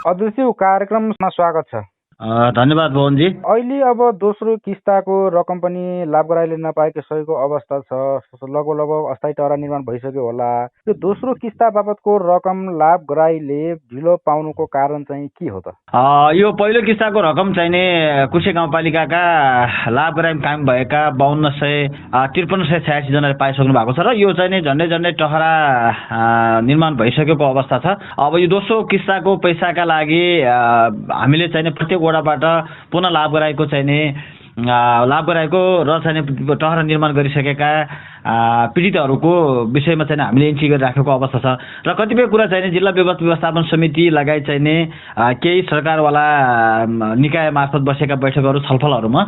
अध्यक्ष कार्यक्रममा स्वागत छ। धन्यवाद भवनजी। अहिले अब दोस्रो किस्ताको रकम पनि लाभग्राहीले नपाएको सहीको अवस्था छ। लगभग अस्थायी टहरा निर्माण भइसक्यो होला। यो दोस्रो किस्ता बापतको रकम लाभग्राहीले ढिलो पाउनुको कारण चाहिँ के हो त? यो पहिलो किस्ताको रकम चाहिने कुशे गाउँपालिकाका लाभग्राही कायम भएका 52,53,86 जनाले पाइसक्नु भएको छ र यो चाहिँ झन्डै टहरा निर्माण भइसकेको अवस्था छ। अब यो दोस्रो किस्ताको पैसाका लागि हामीले चाहिँ प्रत्येक वडाबाट पुनः लाभग्राहीको र चाहिँ टहरा निर्माण गरिसकेका पीडितहरूको विषयमा चाहिँ हामीले एन्ट्री गरिराखेको अवस्था छ र कतिपय कुरा चाहिँ जिल्ला विपद व्यवस्थापन समिति लगायत चाहिँ केही सरकारवाला निकाय मार्फत बसेका बैठकहरू छलफलहरूमा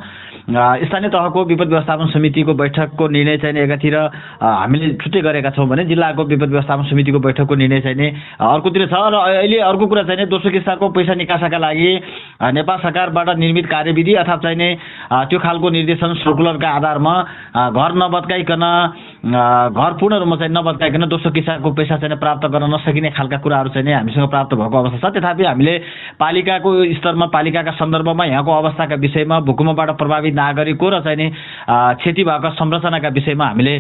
स्थानीय तहको विपद व्यवस्थापन समितिको बैठकको निर्णय चाहिँ एकातिर हामीले छुट्टै गरेका छौँ भने जिल्लाको विपद व्यवस्थापन समितिको बैठकको निर्णय चाहिँ अर्कोतिर छ र अहिले अर्को कुरा चाहिँ दोस्रो किस्ताको पैसा निकासाका लागि नेपाल सरकारबाट निर्मित कार्यविधि अथवा चाहिँ त्यो खालको निर्देशन सर्कुलरका आधारमा घर नबत्काइकन घर पूर्ण रूपमा चाहिँ नबत्काइकन दोस्रो किस्ताको पैसा चाहिँ प्राप्त गर्न नसकिने खालका कुराहरू चाहिँ हामीसँग प्राप्त भएको अवस्था छ। तथापि हामीले पालिकाको स्तरमा पालिकाका सन्दर्भमा यहाँको अवस्थाका विषयमा भूकम्पबाट प्रभावित नागरिकको र चाहिँ क्षति भएको संरचनाका विषयमा हामीले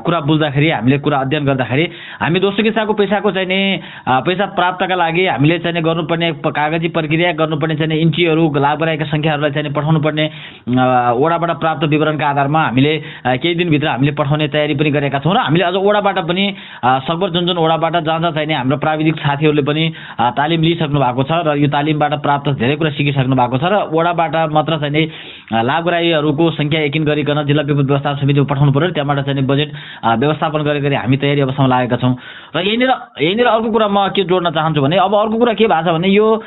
कुरा बुझ्दाखेरि हामीले कुरा अध्ययन गर्दाखेरि हामी दोस्रो किस्ताको पैसाको चाहिँ पैसा प्राप्तका लागि हामीले चाहिँ गर्नुपर्ने कागजी प्रक्रिया गर्नुपर्ने चाहिँ इन्ट्रीहरू लाभग्राहीका सङ्ख्याहरूलाई चाहिँ पठाउनु पर्ने वडाबाट प्राप्त विवरणका आधारमा हामीले केही दिनभित्र हामीले पठाउने तयारी पनि गरेका छौँ र हामीले अझ वडाबाट पनि सकभर जुन वडाबाट जहाँ चाहिँ हाम्रो प्राविधिक साथीहरूले पनि तालिम लिइसक्नु भएको छ र यो तालिमबाट प्राप्त धेरै कुरा सिकिसक्नु भएको छ र वडाबाट मात्र चाहिँ लाभग्राहीहरूको सङ्ख्या यकिन गरिकन जिल्ला विपद व्यवस्थापन समितिमा पठाउनु पर्यो। त्यहाँबाट चाहिँ बजेट व्यवस्थापन गरी हामी तयारी अवस्थामा लागेका छौँ र यहीँनिर अर्को कुरा म के जोड्न चाहन्छु भने अब अर्को कुरा के भएको छ भने यो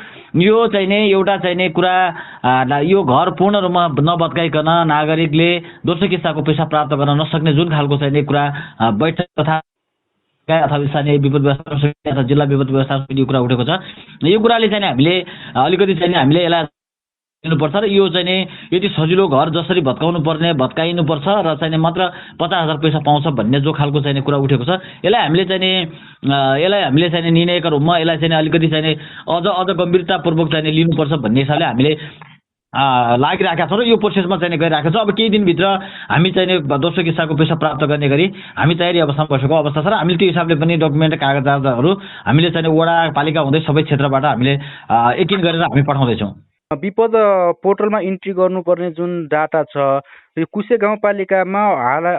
चाहिँ एउटा चाहिँ कुरा यो घर पूर्ण रूपमा नबत्काइकन नागरिकले दोस्रो किस्ताको पैसा प्राप्त गर्न नसक्ने जुन खालको चाहिँ कुरा बैठक अथवा स्थानीय विपद व्यवस्थापन समिति अथवा जिल्ला विपद व्यवस्थापन समितिको कुरा उठेको छ। यो कुराले चाहिँ हामीले अलिकति चाहिँ हामीले यसलाई दिनुपर्छ र यो चाहिँ यति सजिलो घर जसरी भत्काइनुपर्छ र चाहिँ मात्र 50,000 पैसा पाउँछ भन्ने जो खालको चाहिँ कुरा उठेको छ यसलाई हामीले चाहिँ निर्णयका रूपमा यसलाई चाहिँ अलिकति चाहिँ अझ गम्भीरतापूर्वक चाहिँ लिनुपर्छ भन्ने हिसाबले हामीले लागिरहेका छौँ र यो प्रोसेसमा चाहिँ गइरहेको छ। अब केही दिनभित्र हामी चाहिँ दोस्रो किस्ताको पैसा प्राप्त गर्ने गरी हामी तयारी अवस्थामा बसेको अवस्था छ र हामीले त्यो हिसाबले पनि डकुमेन्ट कागजातहरू हामीले चाहिँ वडा पालिका हुँदै सबै क्षेत्रबाट हामीले यकिन गरेर हामी पठाउँदैछौँ। विपद पोर्टलमा इन्ट्री गर्नुपर्ने जुन डाटा छ यो कुशे गाउँपालिकामा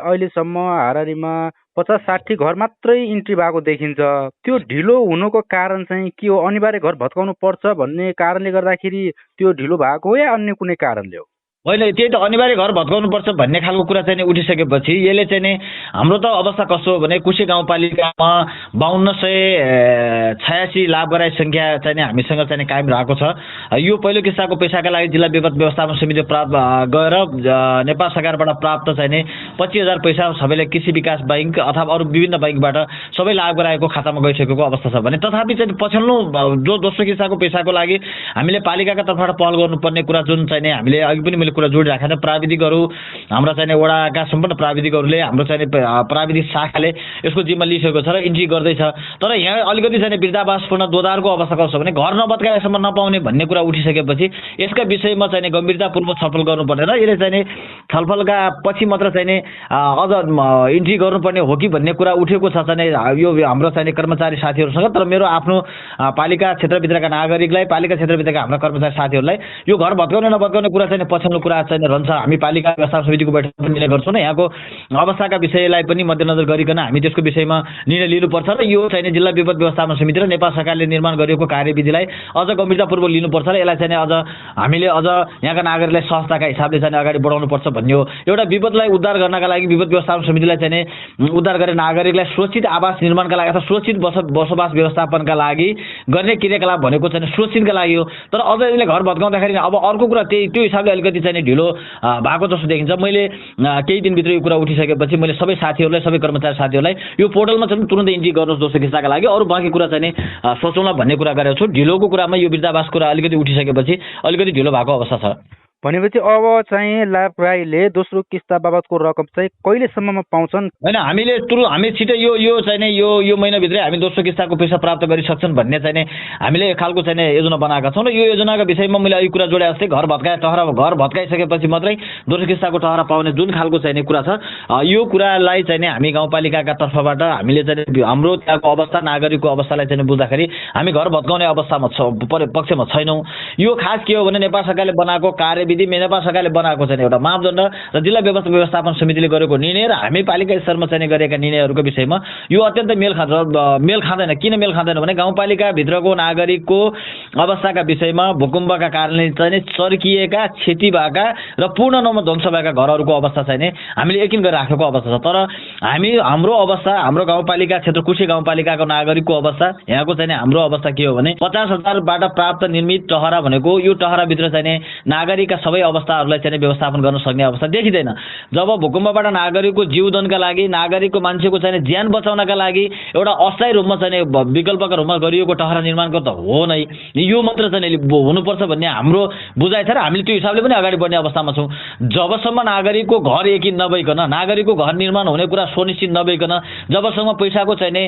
अहिलेसम्म हाराहारीमा 50-60 घर मात्रै इन्ट्री भएको देखिन्छ। त्यो ढिलो हुनुको कारण चाहिँ के हो? अनिवार्य घर भत्काउनु पर्छ भन्ने कारणले गर्दाखेरि त्यो ढिलो भएको हो या अन्य कुनै कारणले हो? होइन, त्यही त अनिवार्य घर भत्काउनुपर्छ भन्ने खालको कुरा चाहिँ उठिसकेपछि यसले चाहिँ हाम्रो त अवस्था कस्तो हो भने कुशे गाउँपालिकामा 52,86 लाभग्राही सङ्ख्या चाहिँ हामीसँग चाहिँ कायम रहेको छ। यो पहिलो किस्ताको पैसाका लागि जिल्ला विपद व्यवस्थापन समिति प्राप्त गएर नेपाल सरकारबाट प्राप्त चाहिँ 25,000 पैसा सबैले कृषि विकास बैङ्क अथवा अरू विभिन्न बैङ्कबाट सबै लाभग्राहीको खातामा गइसकेको अवस्था छ भने तथापि चाहिँ पछिल्लो जो दोस्रो किस्ताको पैसाको लागि हामीले पालिकाका तर्फबाट पहल गर्नुपर्ने कुरा जुन चाहिँ हामीले अघि पनि कुरा जोडिराखेर प्राविधिकहरू हाम्रा चाहिँ वडाका सम्पूर्ण प्राविधिकहरूले हाम्रो चाहिँ प्राविधिक शाखाले यसको जिम्मा लिइसकेको छ र इन्ट्री गर्दैछ। तर यहाँ अलिकति चाहिँ वृद्धावासपूर्ण दोधारको अवस्था कस्तो छ भने घर नबत्काएसम्म नपाउने भन्ने कुरा उठिसकेपछि यसका विषयमा चाहिँ गम्भीरतापूर्वक छलफल गर्नुपर्ने र यसले चाहिँ छलफलका पछि मात्र चाहिँ अझ इन्ट्री गर्नुपर्ने हो कि भन्ने कुरा उठेको छ चाहिँ यो हाम्रो चाहिँ कर्मचारी साथीहरूसँग। तर मेरो आफ्नो पालिका क्षेत्रभित्रका नागरिकलाई पालिका क्षेत्रभित्रका हाम्रा कर्मचारी साथीहरूलाई यो घर भत्काउने नभत्काउने कुरा चाहिँ पछिल्लो कुरा चाहिँ रहन्छ। हामी पालिका व्यवस्थापन समितिको बैठक पनि निर्णय गर्छौँ न यहाँको अवस्थाका विषयलाई पनि मध्यनजर गरिकन हामी त्यसको विषयमा निर्णय लिनुपर्छ र यो चाहिँ जिल्ला विपद व्यवस्थापन समिति र नेपाल सरकारले निर्माण गरेको कार्यविधिलाई अझ गम्भीरतापूर्वक लिनुपर्छ र यसलाई चाहिँ अझ हामीले अझ यहाँका नागरिकलाई सहजताका हिसाबले चाहिँ अगाडि बढाउनुपर्छ भन्ने हो। एउटा विपदलाई उद्धार गर्नका लागि विपद व्यवस्थापन समितिलाई चाहिँ उद्धार गर्ने नागरिकलाई सुरक्षित आवास निर्माणका लागि अथवा सुरक्षित बसोबास व्यवस्थापनका लागि गर्ने क्रियाकलाप भनेको चाहिँ सुरक्षितका लागि हो। तर अझ यसले घर भत्काउँदाखेरि अब अर्को कुरा त्यो हिसाबले अलिकति चाहिँ ढिलो भएको जस्तो देखिन्छ। मैले केही दिनभित्र यो कुरा उठिसकेपछि मैले सबै साथीहरूलाई सबै कर्मचारी साथीहरूलाई यो पोर्टलमा चाहिँ तुरन्तै इन्ट्री गर्नुहोस् दोस्रो किस्ताका लागि, अरू बाँकी कुरा चाहिँ सोचौँला भन्ने कुरा गरेको छु। ढिलोको कुरामा यो वृद्धावास कुरा अलिकति उठिसकेपछि अलिकति ढिलो भएको अवस्था छ। भनेपछि अब चाहिँ लाभ्राईले दोस्रो किस्ता बाबतको रकम चाहिँ कहिलेसम्ममा पाउँछन्? होइन, हामी छिटै यो चाहिँ नि यो महिनाभित्रै हामी दोस्रो किस्ताको पैसा प्राप्त गरिसक्छन् भन्ने चाहिँ नि हामीले एक खालको चाहिँ नि योजना बनाएका छौँ र यो योजनाको विषयमा मैले अघि कुरा जोडे जस्तै घर भत्काइसकेपछि मात्रै दोस्रो किस्ताको टहरा पाउने जुन खालको चाहिँ नि कुरा छ, यो कुरालाई चाहिँ नि हामी गाउँपालिकाका तर्फबाट हामीले चाहिँ हाम्रो त्यहाँको अवस्था, नागरिकको अवस्थालाई चाहिँ बुझ्दाखेरि हामी घर भत्काउने अवस्थामा पक्षमा छैनौँ। यो खास के हो भने नेपाल सरकारले बनाएको कार्यविधि, नेपाल सरकारले बनाएको चाहिँ एउटा मापदण्ड र जिल्ला व्यवस्थापन समितिले गरेको निर्णय र हामी पालिका स्तरमा चाहिँ गरेका निर्णयहरूको विषयमा यो अत्यन्तै मेल खाँदैन। किन मेल खाँदैन भने गाउँपालिकाभित्रको नागरिकको अवस्थाका विषयमा भूकम्पका कारणले चाहिँ चर्किएका, क्षति भएका र पूर्ण रूपमा ध्वंस भएका घरहरूको अवस्था चाहिँ हामीले यकिन गरेर राखेको अवस्था छ। तर हाम्रो अवस्था, हाम्रो गाउँपालिका क्षेत्र कुशे गाउँपालिकाको नागरिकको अवस्था, यहाँको चाहिँ हाम्रो अवस्था के हो भने 50,000बाट प्राप्त निर्मित टहरा भनेको यो टहराभित्र चाहिँ नागरिकका सबै अवस्थाहरूलाई चाहिँ व्यवस्थापन गर्न सक्ने अवस्था देखिँदैन। जब भूकम्पबाट नागरिकको जीवदनका लागि, नागरिकको मान्छेको चाहिँ ज्यान बचाउनका लागि एउटा अस्थायी रूपमा चाहिँ विकल्पका रूपमा गरिएको टहरा निर्माणको त हो नै, यो मात्र चाहिँ हुनुपर्छ भन्ने हाम्रो बुझाइ छ र हामीले त्यो हिसाबले पनि अगाडि बढ्ने अवस्थामा छौँ। जबसम्म नागरिकको घर यकिन नभइकन, नागरिकको घर निर्माण हुने कुरा सुनिश्चित नभइकन, जबसम्म पैसाको चाहिँ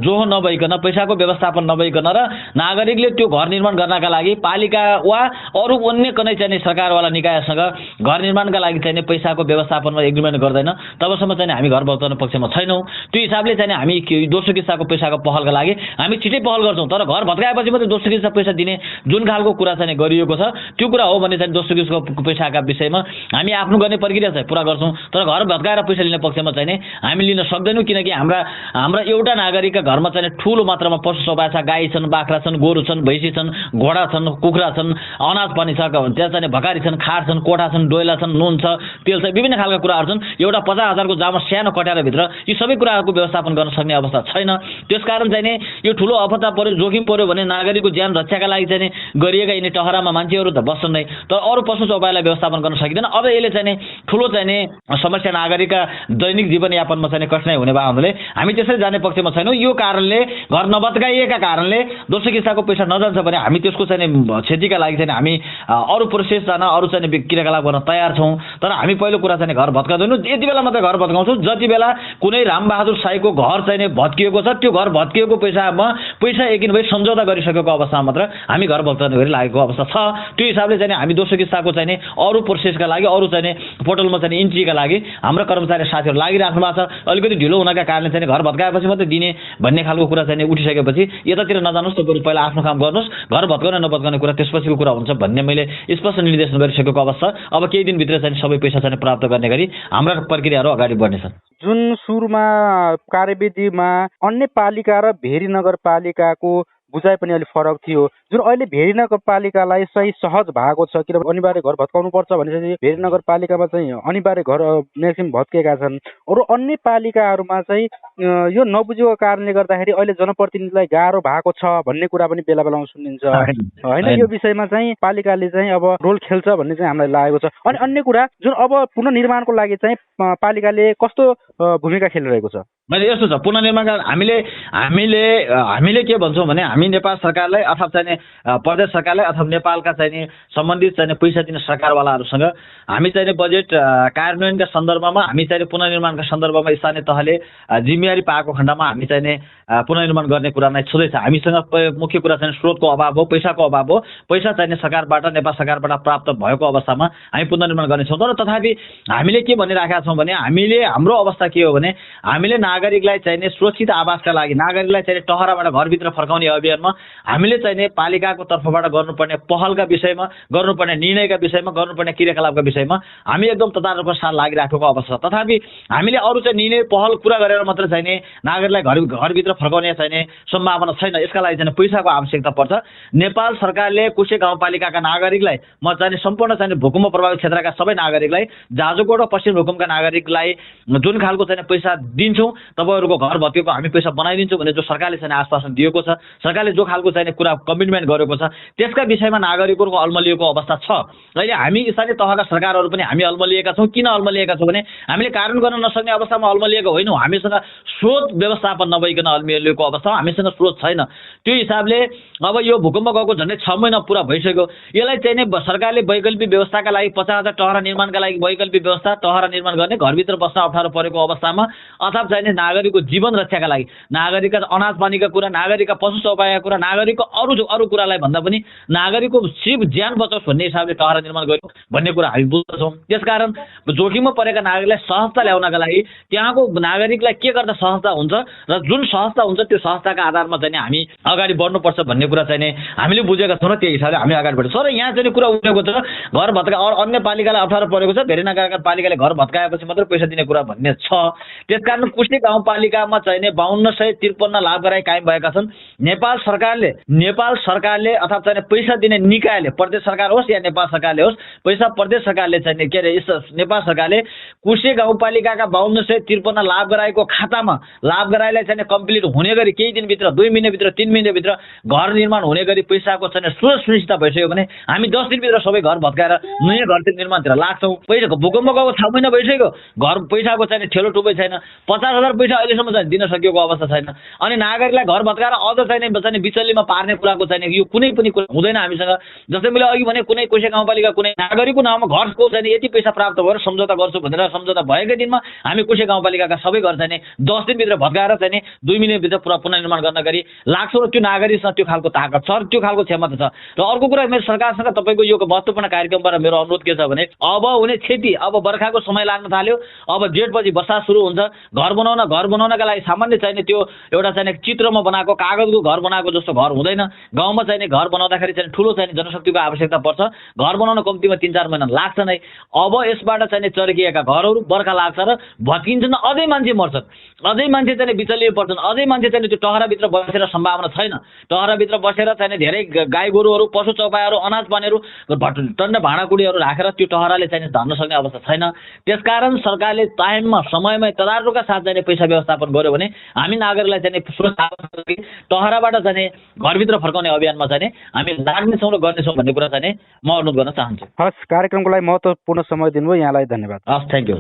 जोहो नभइकन, पैसाको व्यवस्थापन नभइकन र नागरिकले त्यो घर निर्माण गर्नका लागि पालिका वा अरू अन्य कुनै चाहिँ सरकारवाला निकायसँग घर निर्माणका लागि चाहिँ पैसाको व्यवस्थापनमा एग्रिमेन्ट गर्दैन, तबसम्म चाहिँ हामी घर भत्काउने पक्षमा छैनौँ। त्यो हिसाबले चाहिँ हामी दोस्रो किस्ताको पैसाको पहलका लागि हामी छिटै पहल गर्छौँ। तर घर भत्काएपछि मात्रै दोस्रो किस्ता पैसा दिने जुन खालको कुरा चाहिँ गरिएको छ त्यो कुरा हो भने चाहिँ दोस्रो किस्ताको पैसाका विषयमा हामी आफ्नो गर्ने प्रक्रिया चाहिँ पुरा गर्छौँ। तर घर भत्काएर पैसा लिने पक्षमा चाहिँ हामी लिन सक्दैनौँ, किनकि हाम्रा एउटा नागरिकका घरमा चाहिँ ठुलो मात्रामा पशु सभा छ, गाई छन्, बाख्रा छन्, गोरु छन्, भैँसी छन्, घोडा छन्, कुखुरा छन्, अनाज पनि छ, त्यहाँ चाहिँ भकारी छन्, खार छन्, कोठा छन्, डोइला छन्, नुन छ, तेल छ, विभिन्न खालका कुराहरू छन्। एउटा 50,000को जामा सानो कट्यारभित्र यी सबै कुराहरूको व्यवस्थापन गर्न सक्ने अवस्था छैन। त्यसकारण चाहिँ यो ठुलो आपदा पर्यो, जोखिम पर्यो भने नागरिकको ज्यान रक्षाका लागि चाहिँ गरिएका यिनी टहरामा मान्छेहरू त बस्छन् नै, तर अरू पशु चौपाईलाई व्यवस्थापन गर्न सकिँदैन। अब यसले चाहिँ ठुलो चाहिँ समस्या नागरिकका दैनिक जीवनयापनमा चाहिँ कठिनाइ हुने भए हुनाले हामी त्यसरी जाने पक्षमा छैनौँ। यो कारणले घर नभत्काइएका कारणले दोस्रो किस्ताको पैसा नजान्छ भने हामी त्यसको चाहिँ क्षतिका लागि चाहिँ हामी अरू प्रोसेस जान, अरू चाहिँ क्रियाकलाप गर्न तयार छौँ। तर हामी पहिलो कुरा चाहिँ घर भत्काउँदैनौँ, यति बेला मात्रै घर भत्काउँछौँ जति बेला कुनै रामबहादुर साईको घर चाहिँ भत्किएको छ, त्यो घर भत्किएको पैसा यकिन भई सम्झौता गरिसकेको अवस्थामा मात्र हामी घर भत्काउने गरी लागेको अवस्था छ। त्यो हिसाबले चाहिँ हामी दोस्रो किस्ताको चाहिँ अरू प्रोसेसका लागि, अरू चाहिँ पोर्टलमा चाहिँ इन्ट्रीका लागि हाम्रो कर्मचारी साथीहरू लागिराख्नु भएको छ। अलिकति ढिलो हुनका कारणले चाहिँ घर भत्काएपछि मात्रै दिने भन्ने खालको कुरा चाहिँ उठिसकेपछि यतातिर नजानुहोस्, तपाईहरु पहिला आफ्नो काम गर्नुहोस्, घर भत्काउने नभत्काउने कुरा त्यसपछिको कुरा हुन्छ भन्ने मैले स्पष्ट निर्देशन गरिसकेको अवस्था। अब केही दिनभित्र चाहिँ सबै पैसा चाहिँ प्राप्त गर्ने गरी हाम्रा प्रक्रियाहरू अगाडि बढ्नेछन्। जुन सुरुमा कार्यविधिमा अन्य पालिका र भेरी नगरपालिकाको बुझाइ पनि अलिक फरक थियो, जुन अहिले भेरी नगरपालिकालाई सही सहज भएको छ, किनभने अनिवार्य घर भत्काउनु पर्छ भनेपछि भेरी नगरपालिकामा चाहिँ अनिवार्य घर म्याक्सिमम भत्केका छन्। अरू अन्य पालिकाहरूमा चाहिँ यो नबुझेको कारणले गर्दाखेरि अहिले जनप्रतिनिधिलाई गाह्रो भएको छ भन्ने कुरा पनि बेला बेलामा सुनिन्छ होइन। यो विषयमा चाहिँ पालिकाले चाहिँ अब रोल खेल्छ भन्ने चाहिँ हामीलाई लागेको छ। अनि अन्य कुरा जुन अब पुनर्निर्माणको लागि चाहिँ पालिकाले कस्तो भूमिका खेलिरहेको छ? मैले यस्तो छ, पुनर्निर्माणका हामीले के भन्छौँ भने हामी नेपाल सरकारलाई अथवा चाहिँ प्रदेश सरकारलाई अथवा नेपालका चाहिँ सम्बन्धित चाहिँ पैसा दिने सरकारवालाहरूसँग हामी चाहिँ बजेट कार्यान्वयनका सन्दर्भमा, हामी चाहिँ पुनर्निर्माणका सन्दर्भमा स्थानीय तहले जिम्मेवारी पाएको खण्डमा हामी चाहिँ पुनर्निर्माण गर्ने कुरा नै छँदैछ। हामीसँग मुख्य कुरा चाहिँ स्रोतको अभाव हो, पैसाको अभाव हो। पैसा चाहिँ सरकारबाट, नेपाल सरकारबाट प्राप्त भएको अवस्थामा हामी पुनर्निर्माण गर्नेछौँ। तर तथापि हामीले के भनिराखेका छौँ भने हाम्रो अवस्था के हो भने हामीले नागरिकलाई चाहिने सुरक्षित आवासका लागि, नागरिकलाई चाहिने टहराबाट घरभित्र फर्काउने अभियानमा हामीले चाहिने पालिकाको तर्फबाट गर्नुपर्ने पहलका विषयमा, गर्नुपर्ने निर्णयका विषयमा, गर्नुपर्ने क्रियाकलापका विषयमा हामी एकदम तदारकको साथ लागिराखेको अवस्था छ। तथापि हामीले अरू चाहिँ निर्णय पहल कुरा गरेर मात्र चाहिने नागरिकलाई घरभित्र फर्काउने चाहिने सम्भावना छैन। यसका लागि चाहिँ पैसाको आवश्यकता पर्छ। नेपाल सरकारले कुशे गाउँपालिकाका नागरिकलाई, म चाहिँ सम्पूर्ण चाहिँ भूकम्प प्रभावित क्षेत्रका सबै नागरिकलाई, जाजरकोट र पश्चिम भूकम्पका नागरिकलाई जुन खालको चाहिँ पैसा दिन्छौँ, तपाईँहरूको घर भत्केको हामी पैसा बनाइदिन्छौँ भने जो सरकारले चाहिँ आश्वासन दिएको छ, सरकारले सरकारले जो खालको चाहिने कुरा कमिटमेन्ट गरेको छ त्यसका विषयमा नागरिकहरूको अल्मलिएको अवस्था छ। अहिले हामी स्थानीय तहका सरकारहरू पनि हामी अल्मलिएका छौँ। किन अल्मलिएका छौँ भने हामीले कारण गर्न नसक्ने अवस्थामा अल्मलिएको होइनौँ, हामीसँग स्रोत व्यवस्थापन नभइकन अल्मलिएको अवस्था, हामीसँग स्रोत छैन। त्यो हिसाबले अब यो भूकम्प गएको झन्डै 6 महिना पुरा भइसक्यो। यसलाई चाहिँ सरकारले वैकल्पिक व्यवस्थाका लागि 50,000 टहरा निर्माणका लागि वैकल्पिक व्यवस्था टहरा निर्माण गर्ने, घरभित्र बस्न अप्ठ्यारो परेको अवस्थामा अथवा चाहिँ नागरिकको जीवन रक्षाका लागि, नागरिकका अनाज पानीका कुरा, नागरिकका पशु चौपायाका कुरा, नागरिकको अरू कुरालाई भन्दा पनि नागरिकको जीव ज्यान बचाओस् भन्ने हिसाबले टहरा निर्माण गर्यो भन्ने कुरा हामी बुझ्दछौँ। त्यसकारण जोखिममा परेका नागरिकलाई सहजता ल्याउनका लागि त्यहाँको नागरिकलाई के गर्दा सहजता हुन्छ र जुन सहजता हुन्छ त्यो सहजताका आधारमा चाहिँ हामी अगाडि बढ्नुपर्छ भन्ने कुरा चाहिँ हामीले बुझेका छौँ र त्यही हिसाबले हामी अगाडि बढ्छौँ। र यहाँ चाहिँ कुरा उठेको छ घर भत्का अन्य पालिकालाई अप्ठ्यारो परेको छ, धेरै नगरपालिकाले घर भत्काएपछि मात्रै पैसा दिने कुरा भन्ने छ। त्यसकारण कुस्ती गाउँपालिकामा चाहिँ 5253 लाभग्राही कायम भएका छन्। नेपाल सरकारले अथवा चाहिँ पैसा दिने निकायले, प्रदेश सरकार होस् या नेपाल सरकारले होस्, पैसा प्रदेश सरकारले चाहिँ के अरे नेपाल सरकारले कुस्ती गाउँपालिकाका 5253 लाभग्राहीको खातामा लाभग्राहीलाई चाहिँ कम्प्लिट हुने गरी केही दिनभित्र, 2 महिनाभित्र, 3 महिनाभित्र घर निर्माण हुने गरी पैसाको चाहिँ सुनिश्चित भइसक्यो भने हामी 10 दिनभित्र सबै घर भत्काएर नयाँ घर निर्माणतिर लाग्छौँ। पैसाको भूकम्प गएको 6 महिना भइसक्यो, घर पैसाको चाहिँ ठेलो टुपै छैन, 50,000 पैसा अहिलेसम्म चाहिँ दिन सकिएको अवस्था छैन। अनि नागरिकलाई घर भत्काएर अझ चाहिँ बिचल्लीमा पार्ने कुराको चाहिँ यो कुनै पनि कुरा हुँदैन हामीसँग। जस्तै मैले अघि भने कुनै कोसे गाउँपालिका कुनै नागरिकको नाममा घरको चाहिँ यति पैसा प्राप्त भएर सम्झौता गर्छु भनेर सम्झौता भएकै दिनमा हामी कोसे गाउँपालिकाका सबै घर चाहिँ 10 दिनभित्र भत्काएर चाहिँ 2 महिनाभित्र पुनर्निर्माण गर्न गरी लाग्छौँ र त्यो नागरिकसँग त्यो खालको ताकत छ, त्यो खालको क्षमता छ। र अर्को कुरा मेरो सरकारसँग तपाईँको यो महत्त्वपूर्ण कार्यक्रमबाट मेरो अनुरोध के छ भने अब हुने क्षति, अब बर्खाको समय लाग्न थाल्यो, अब जेठपछि वर्षा सुरु हुन्छ, घर बनाउनका लागि सामान्य चाहिने त्यो एउटा चाहिँ चित्रमा बनाएको कागजको घर बनाएको जस्तो घर हुँदैन। गाउँमा चाहिने घर बनाउँदाखेरि चाहिँ ठुलो चाहिने जनशक्तिको आवश्यकता पर्छ। घर बनाउन कम्तीमा 3-4 महिना लाग्छ नै। अब यसबाट चाहिने चर्किएका घरहरू बर्खा लाग्छ र भत्किन्छन्, अझै मान्छे मर्छन्, अझै मान्छे चाहिँ बिचल्लिए पर्छन्, अझै मान्छे चाहिँ त्यो टहराभित्र बसेर सम्भावना छैन। टहराभित्र बसेर चाहिँ धेरै गाई गोरुहरू, पशु चौपायाहरू, अनाज पानीहरू, टन्न भाँडाकुँडीहरू राखेर त्यो टहराले चाहिँ धर्न सक्ने अवस्था छैन। त्यसकारण सरकारले टाइममा समयमै तदारुका साथ चाहिँ पैसा व्यवस्थापन गर्यो भने हामी नागरिकलाई चाहिँ सुरक्षा टहराबाट चाहिँ घरभित्र फर्काउने अभियानमा चाहिँ हामी लाग्नेछौँ र गर्नेछौँ भन्ने कुरा चाहिँ म अनुरोध गर्न चाहन्छु। हस्, कार्यक्रमको लागि महत्त्वपूर्ण समय दिनुभयो, यहाँलाई धन्यवाद। हस्, थ्याङ्क यू।